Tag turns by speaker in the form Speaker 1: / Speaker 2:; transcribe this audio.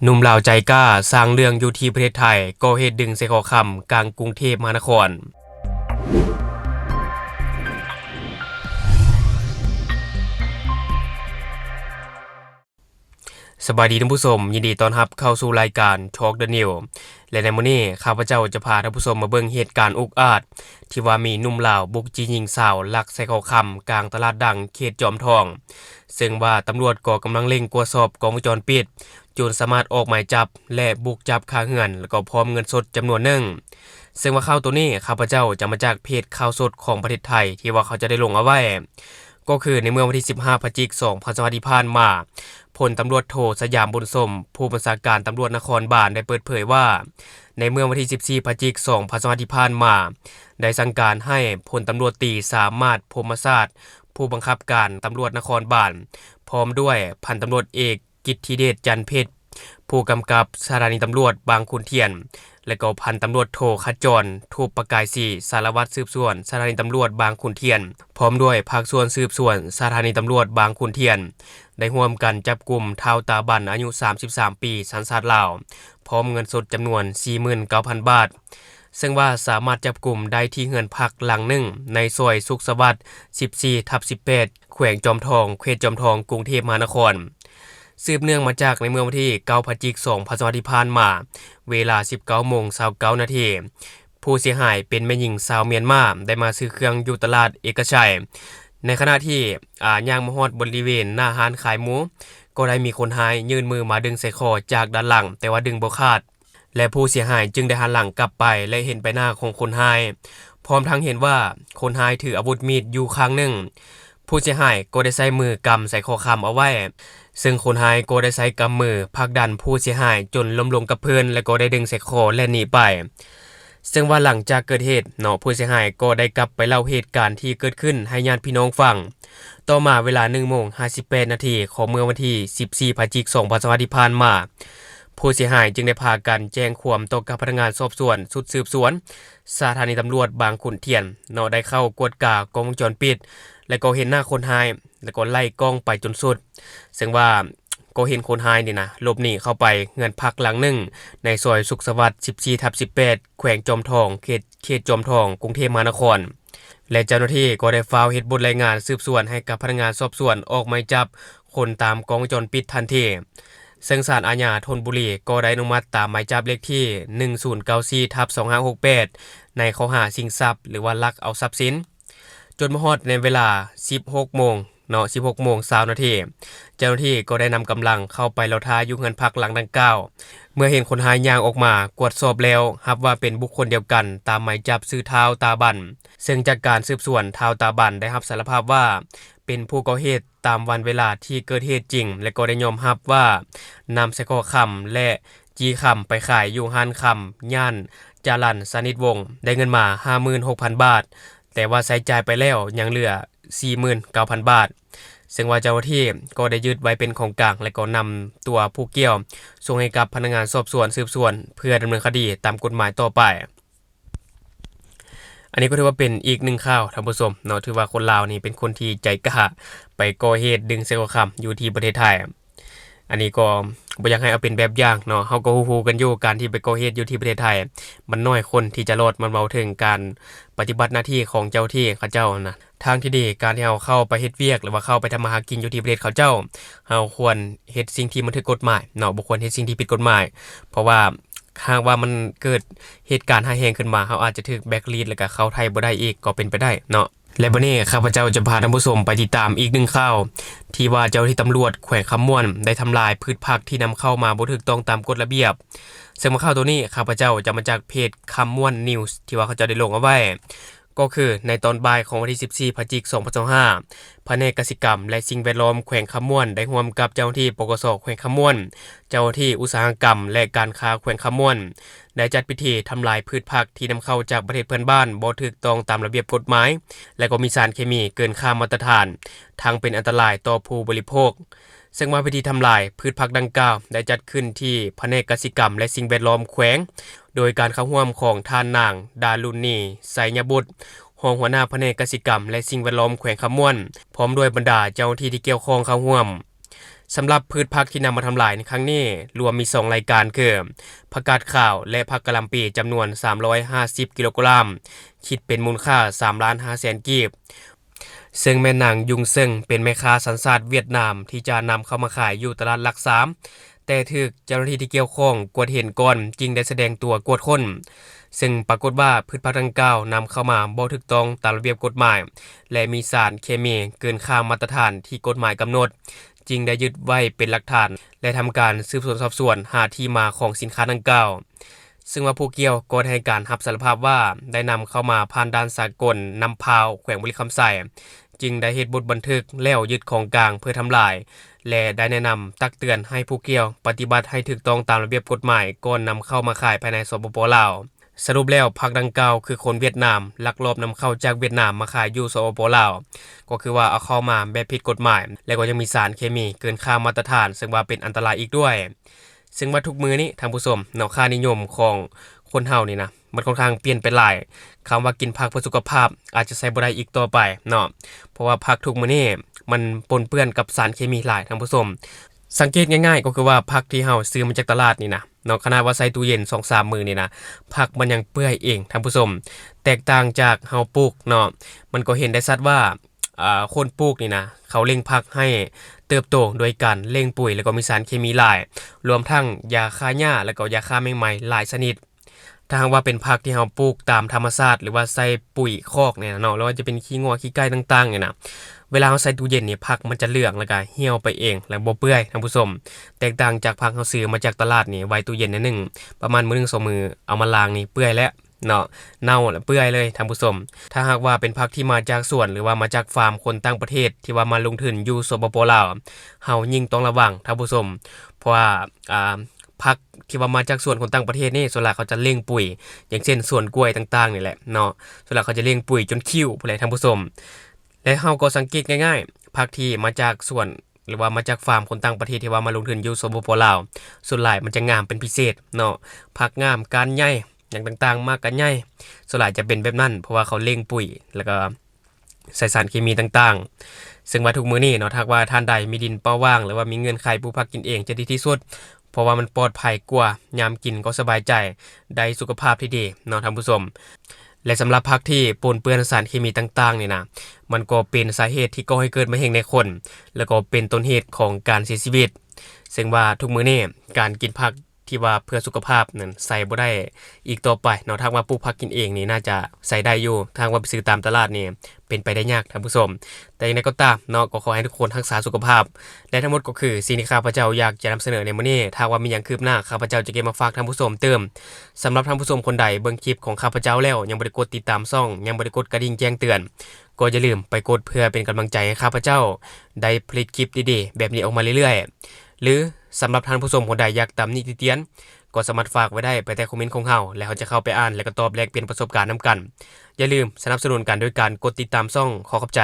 Speaker 1: หนุ่มลาวใจกล้าสร้างเรื่องอยู่ที่ประเทศไทยก่อเหตุดึงใส่คอค่ำกลางกรุงเทพมหานครสบายดีท่านผู้ชมยินดีต้อนรับเข้าสู่รายการ Talk the New และในมื้อนี้ข้าพเจ้าจะพาท่านผู้ชมมาเบิ่งเหตุการณ์อุกอาจที่ว่ามีหนุ่มลาวบุกจี้ยิงสาวลักใส่คอค่ำกลางตลาดดังเขตจอมทองซึ่งว่าตำรวจก็กำลังเร่งตรวจสอบกล้องวงจรปิดจนสามารถออกหมายจับและบุกจับคาเฮือนแล้วก็พร้อมเงินสดจำนวนหนึ่งซึ่งว่าข่าวตัวนี้ข้าพเจ้าจะมาจากเพจข่าวสดของประเทศไทยที่ว่าเขาจะได้ลงเอาไว้ก็คือในเมื่อวันที่15พฤศจิกายน2025ที่ผ่านมาพลตำรวจโทสยามบุญสมผู้บัญชาการตำรวจนครบาลได้เปิดเผยว่าในเมื่อวันที่14พฤศจิกายน2025ที่ผ่านมาได้สั่งการให้พลตำรวจตรีสามารถพรหมศาสตร์ผู้บังคับการตำรวจนครบาลพร้อมด้วยพันตำรวจเอกกิตติเดชจันทร์เพชรผู้กำกับสถานีตำรวจบางขุนเทียนและก็พันตำรวจโทขจรทูปประกายศรีสารวัตรสืบสวนสถานีตำรวจบางขุนเทียนพร้อมด้วยภาคส่วนสืบสวนสถานีตำรวจบางขุนเทียนได้ร่วมกันจับกลุ่มท้าวตาบันอายุ33ปีสัญชาติลาวพร้อมเงินสดจำนวน 49,000 บาทซึ่งว่าสามารถจับกลุ่มได้ที่เฮือนพักหลังหนึ่งในซอยสุขสวัสดิ์ 14/18 แขวงจอมทองเขตจอมทองกรุงเทพมหานครสืบเนื่องมาจากในเมื่อวันที่9พฤศจิกายน2025ที่ผ่านมาเวลา 19:29 นาทีผู้เสียหายเป็นแม่หญิงชาวเมียนมาได้มาซื้อเครื่องอยู่ตลาดเอกชัยในขณะที่ย่างมาฮอดบริเวณหน้าร้านขายหมูก็ได้มีคนหายยื่นมือมาดึงใส่คอจากด้านหลังแต่ว่าดึงบ่ขาดและผู้เสียหายจึงได้หันหลังกลับไปและเห็นใบหน้าของคนหายพร้อมทั้งเห็นว่าคนหายถืออาวุธมีดอยู่ข้างหนึ่งผู้เสียหายก็ได้ใช้มือกำใส่คอคำเอาไว้ซึ่งคนหายก็ได้ใช้กำมือผลักดันผู้เสียหายจนล้มลงกับพื้นและก็ได้ดึงใส่คอและหนีไปซึ่งว่าหลังจากเกิดเหตุผู้เสียหายก็ได้กลับไปเล่าเหตุการณ์ที่เกิดขึ้นให้ญาติพี่น้องฟังต่อมาเวลา 1:58 นาทีของเมื่อวันที่14พฤศจิกายน2025ที่ผ่านมาผู้เสียหายจึงได้พากันแจ้งความต่อกับพนักงานสอบสวนชุดสืบสวนสถานีตำรวจบางขุนเทียนได้เข้ากวดกากล้องวงจรปิดและก็เห็นหน้าคนหายแล้วก็ไล่กล้องไปจนสุดซึ่งว่าก็เห็นคนหายนี่นะหลบหนีเข้าไปเฮือนพักหลังหนึ่งในซอยสุขสวัสดิ์ 14/18 แขวงจอมทองเขตจอมทองกรุงเทพมหานครและเจ้าหน้าที่ก็ได้ฟาวเฮ็ดบทรายงานสืบสวนให้กับพนักงานสอบสวนออกหมายจับคนตามกล้องวงจรปิดทันทีซึ่งศาลอาญาธนบุรีก็ได้อนุมัติตามหมายจับเลขที่ 1094/2568 ในข้อหาชิงทรัพย์หรือว่าลักเอาทรัพย์สินจนมาฮอดในเวลา 16:20 นาทีเจ้าหน้าที่ก็ได้นำกำลังเข้าไปเลาท่าอยู่เฮือนพักหลังดังกล่าวเมื่อเห็นคนหายย่างออกมากวดสอบแล้วพบว่าเป็นบุคคลเดียวกันตามหมายจับชื่อท้าวตาบันซึ่งจากการสืบสวนท้าวตาบันได้รับสารภาพว่าเป็นผู้ก่อเหตุตามวันเวลาที่เกิดเหตุจริงและก็ได้ยอมรับว่านำใส่คอคำและจีคำไปขายอยู่ห้านคำย่านจรัญสนิทวงศ์ได้เงินมา 56,000 บาทแต่ว่าใช้จ่ายไปแล้วยังเหลือ 49,000 บาทซึ่งว่าเจ้าหน้าที่ก็ได้ยึดไว้เป็นของกลางและก็นำตัวผู้เกี่ยวส่งให้กับพนักงานสอบสวนสืบสวนเพื่อดำเนินคดีตามกฎหมายต่อไปอันนี้ก็ถือว่าเป็นอีกหนึ่งข่าวท่านผู้ชมถือว่าคนลาวนี่เป็นคนที่ใจกล้าไปก่อเหตุดึงใส่คอค่ำอยู่ที่ประเทศไทยอันนี้ก็บ่อยากให้เอาเป็นแบบอย่างเฮาก็ฮู้ๆกันอยู่การที่ไปก่อเหตุอยู่ที่ประเทศไทยมันน้อยคนที่จะรอดมันเว้าถึงการปฏิบัติหน้าที่ของเจ้าที่เขาเจ้านะทางที่ดีการที่เฮาเข้าไปเฮ็ดเวียกหรือว่าเข้าไปทำมาหากินอยู่ที่ประเทศเขาเจ้าเฮาควรเฮ็ดสิ่งที่มันถูกกฎหมายบ่ควรเฮ็ดสิ่งที่ผิดกฎหมายเพราะว่าหากว่ามันเกิดเหตุการณ์ร้ายแรงขึ้นมาเฮาอาจจะถูกแบล็คลิสต์แล้วก็เข้าไทยบ่ได้อีกก็เป็นไปได้และบัดนี้ข้าพเจ้าจะพาท่านผู้ชมไปติดตามอีกหนึ่งข่าวที่ว่าเจ้าที่ตำรวจแขวงคำม่วนได้ทำลายพืชผักที่นำเข้ามาบ่ถูกต้องตามกฎระเบียบซึ่งข่าวตัวนี้ข้าพเจ้าจะมาจากเพจคำม่วนนิวส์ที่ว่าเขาจะได้ลงเอาไว้ก็คือในตอนบ่ายของวันที่14พฤศจิกายน2025แผนกเกษตรกรรมและสิ่งแวดล้อมแขวงคำม่วนได้ร่วมกับเจ้าหน้าที่ปกสแขวงคำม่วนเจ้าหน้าที่อุตสาหกรรมและการค้าแขวงคำม่วนได้จัดพิธีทำลายพืชผักที่นำเข้าจากประเทศเพื่อนบ้านบ่ถูกต้องตามระเบียบกฎหมายและก็มีสารเคมีเกินค่ามาตรฐานทั้งเป็นอันตรายต่อผู้บริโภคซึ่งว่าพิธีทำลายพืชผักดังกล่าวได้จัดขึ้นที่แผนกเกษตรกรรมและสิ่งแวดล้อมแขวงโดยการเข้าร่วมของท่านนางดารุณีไสยบุตรรองหัวหน้าแผนกเกษตรกรรมและสิ่งแวดล้อมแขวงคำม่วนพร้อมด้วยบรรดาเจ้าหน้าที่ที่เกี่ยวข้องเข้าร่วม สำหรับพืชผักที่นำมาทำลายในครั้งนี้รวมมี2รายการคือผักกาดขาวและผักกะหล่ำปีจำนวน350กิโลกรัมคิดเป็นมูลค่า3,500,000กีบซึ่งแม่นางยุงเซิงเป็นแม่ค้าสัญชาติเวียดนามที่จะนำเข้ามาขายอยู่ตลาดหลักสามแต่ถูกเจ้าหน้าที่ที่เกี่ยวข้องกวดเห็นก่อนจึงได้แสดงตัวกวดค้นซึ่งปรากฏว่าพืชผักดังกล่าวนำเข้ามาบ่ถูกต้องตามระเบียบกฎหมายและมีสารเคมีเกินค่ามาตรฐานที่กฎหมายกำหนดจึงได้ยึดไว้เป็นหลักฐานและทำการสืบสวนสอบสวนหาที่มาของสินค้าดังกล่าวซึ่งว่าผู้เกี่ยวก็ให้การรับสารภาพว่าได้นำเข้ามาผ่านด่านสากลนำพาวแขวงบุรีคำไสจึงได้เฮ็ดบทบันทึกแล้วยึดของกลางเพื่อทำลายและได้แนะนำตักเตือนให้ผู้เกี่ยวปฏิบัติให้ถูกต้องตามระเบียบกฎหมายก่อนนำเข้ามาขายภายในสปป.ลาวสรุปแล้วผักดังกล่าวคือคนเวียดนามลักลอบนำเข้าจากเวียดนามมาขายอยู่สปป.ลาวก็คือว่าเอาเข้ามาแบบผิดกฎหมายและก็ยังมีสารเคมีเกินค่ามาตรฐานซึ่งว่าเป็นอันตรายอีกด้วยซึ่งว่าทุกมื้อนี้ท่านผู้ชมแนวค่านิยมของคนเฮานี่นะมันค่อนข้างเปลี่ยนไปหลายคำว่ากินผักเพื่อสุขภาพอาจจะใช้บ่ได้อีกต่อไปเนาะเพราะว่าผักทุกมื้อนี้มันปนเปื้อนกับสารเคมีหลายท่านผู้ชมสังเกตง่ายๆก็คือว่าผักที่เฮาซื้อมาจากตลาดนี่นะเนาะขนาดว่าใส่ตู้เย็น 2-3 มื้อนี่นะผักมันยังเปื่อยเองท่านผู้ชมแตกต่างจากเฮาปลูกเนาะมันก็เห็นได้ชัดว่าคนปลูกนี่นะเขาเร่งผักให้เติบโตโดยการเร่งปุ๋ยแล้วก็มีสารเคมีหลายรวมทั้งยาฆ่าหญ้าแล้วก็ยาฆ่าแมงไม้หลายชนิดถ้าหากว่าเป็นผักที่เราปลูกตามธรรมชาติหรือว่าใส่ปุ๋ยคอกเนี่ยเนาะแล้วว่าจะเป็นขี้งัวขี้ไก่ต่างๆเนี่ยนะเวลาเราใส่ตู้เย็นนี่ผักมันจะเหลืองแล้วก็เหี่ยวไปเองแล้วบ่เปื่อยท่านผู้ชมแตกต่างจากผักเราซื้อมาจากตลาดนี่ไว้ตู้เย็นนิดนึงประมาณมื้อนึง2มื้อเอามาล้างนี่เปื่อยแล้วเนาะเน่าและเปื่อยเลยท่านผู้ชมถ้าหากว่าเป็นผักที่มาจากสวนหรือว่ามาจากฟาร์มคนต่างประเทศที่ว่ามาลงทุนอยู่สปป.ลาวเฮายิ่งต้องระวังท่านผู้ชมเพราะว่าผักที่ว่ามาจากสวนคนต่างประเทศนี่ส่วนใหญ่เขาจะเลี้ยงปุ๋ยอย่างเช่นสวนกล้วยต่างๆนี่แหละเนาะส่วนใหญ่เขาจะเลี้ยงปุ๋ยจนคิ้วพุ่นแหละท่านผู้ชมและเฮาก็สังเกตง่ายๆผักที่มาจากสวนหรือว่ามาจากฟาร์มคนต่างประเทศที่ว่ามาลงทุนอยู่สปป.ลาวส่วนใหญ่มันจะงามเป็นพิเศษเนาะผักงามการใหญ่อย่างต่างๆมากกันใหญ่ส่วนใหญ่จะเป็นแบบนั้นเพราะว่าเขาเลี้ยงปุ๋ยแล้วก็ใส่สารเคมีต่างๆซึ่งว่าทุกมื้อนี้เนาะถ้าว่าท่านใดมีดินเป้าว่างหรือว่ามีเงินขายปลูกผักกินเองจะดีที่สุดเพราะว่ามันปลอดภัยกว่ายามกินก็สบายใจได้สุขภาพที่ดีเนาะท่านผู้ชมและสำหรับผักที่ปนเปื้อนสารเคมีต่างๆนี่นะมันก็เป็นสาเหตุที่ก่อให้เกิดมะเร็งในคนแล้วก็เป็นต้นเหตุของการเสียชีวิตซึ่งว่าทุกมื้อนี้การกินผักที่ว่าเพื่อสุขภาพนั้นใส่บ่ได้อีกต่อไปเนาะทางว่าปลูกผักกินเองนี่น่าจะใส่ได้อยู่ทางว่าไปซื้อตามตลาดนี่เป็นไปได้ยากท่านผู้ชมแต่อย่างไรก็ตามเนาะก็ขอให้ทุกคนรักษาสุขภาพและทั้งหมดก็คือสิ่งที่ข้าพเจ้าอยากจะนำเสนอในมื้อนี้ถ้าว่ามีหยังคืบหน้าข้าพเจ้าจะเก็บมาฝากท่านผู้ชมเติมสำหรับท่านผู้ชมคนใดเบิ่งคลิปของข้าพเจ้าแล้วยังบ่ได้กดติดตามช่องยังบ่ได้กดกระดิ่งแจ้งเตือนก็อย่าลืมไปกดเพื่อเป็นกำลังใจให้ข้าพเจ้าได้ผลิตคลิปดีๆแบบนี้ออกมาเรื่อยๆหรือสำหรับท่านผู้ชมคนใดอยากตำหนิติเตียนก็สามารถฝากไว้ได้ไปแต่คอมเมนต์ของเฮาแล้วเฮาจะเข้าไปอ่านแล้วก็ตอบแลกเปลี่ยนประสบการณ์นํกันอย่าลืมสนับสนุนกันด้วยการกดติดตามช่องขอขอบใจ